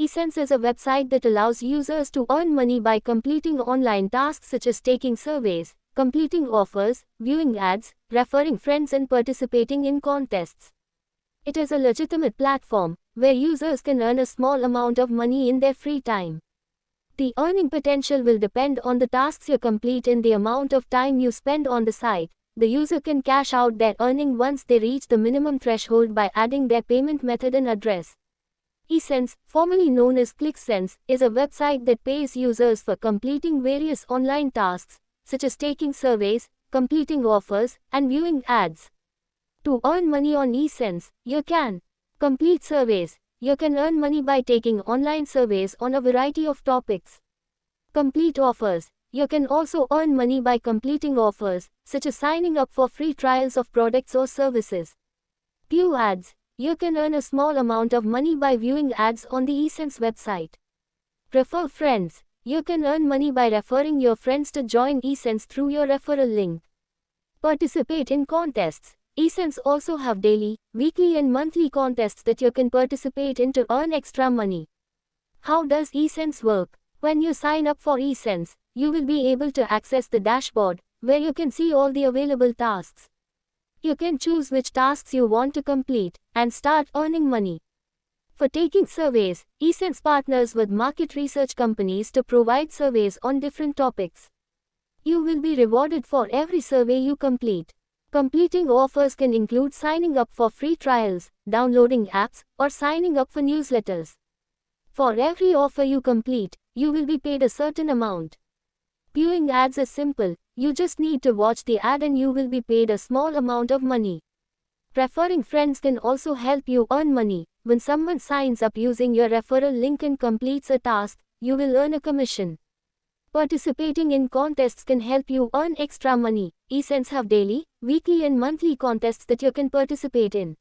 eSense is a website that allows users to earn money by completing online tasks such as taking surveys, completing offers, viewing ads, referring friends, and participating in contests. It is a legitimate platform where users can earn a small amount of money in their free time. The earning potential will depend on the tasks you complete and the amount of time you spend on the site. The user can cash out their earning once they reach the minimum threshold by adding their payment method and address. eSense, formerly known as ClickSense, is a website that pays users for completing various online tasks, such as taking surveys, completing offers, and viewing ads. To earn money on eSense, you can complete surveys. You can earn money by taking online surveys on a variety of topics. Complete offers. You can also earn money by completing offers, such as signing up for free trials of products or services. View ads. You can earn a small amount of money by viewing ads on the eSense website. Refer friends. You can earn money by referring your friends to join eSense through your referral link. Participate in contests. eSense also have daily, weekly and monthly contests that you can participate in to earn extra money. How does eSense work? When you sign up for eSense, you will be able to access the dashboard, where you can see all the available tasks. You can choose which tasks you want to complete, and start earning money. For taking surveys, eSense partners with market research companies to provide surveys on different topics. You will be rewarded for every survey you complete. Completing offers can include signing up for free trials, downloading apps, or signing up for newsletters. For every offer you complete, you will be paid a certain amount. Viewing ads is simple. You just need to watch the ad and you will be paid a small amount of money. Referring friends can also help you earn money. When someone signs up using your referral link and completes a task, you will earn a commission. Participating in contests can help you earn extra money. eSense have daily, weekly and monthly contests that you can participate in.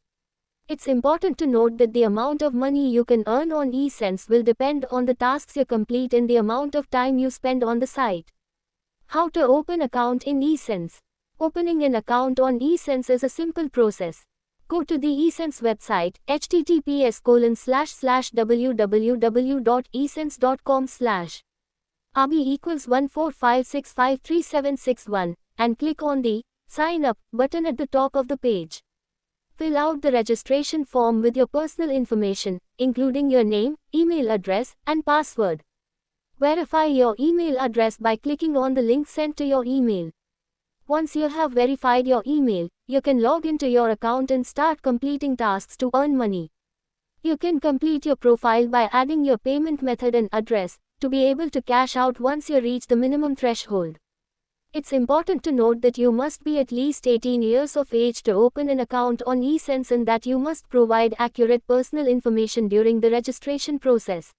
It's important to note that the amount of money you can earn on eSense will depend on the tasks you complete and the amount of time you spend on the site. How to open account in eSense? Opening an account on eSense is a simple process. Go to the eSense website, https://www.esense.com/ RB=145653761, and click on the Sign Up button at the top of the page. Fill out the registration form with your personal information, including your name, email address, and password. Verify your email address by clicking on the link sent to your email. Once you have verified your email, you can log into your account and start completing tasks to earn money. You can complete your profile by adding your payment method and address, to be able to cash out once you reach the minimum threshold. It's important to note that you must be at least 18 years of age to open an account on eSense and that you must provide accurate personal information during the registration process.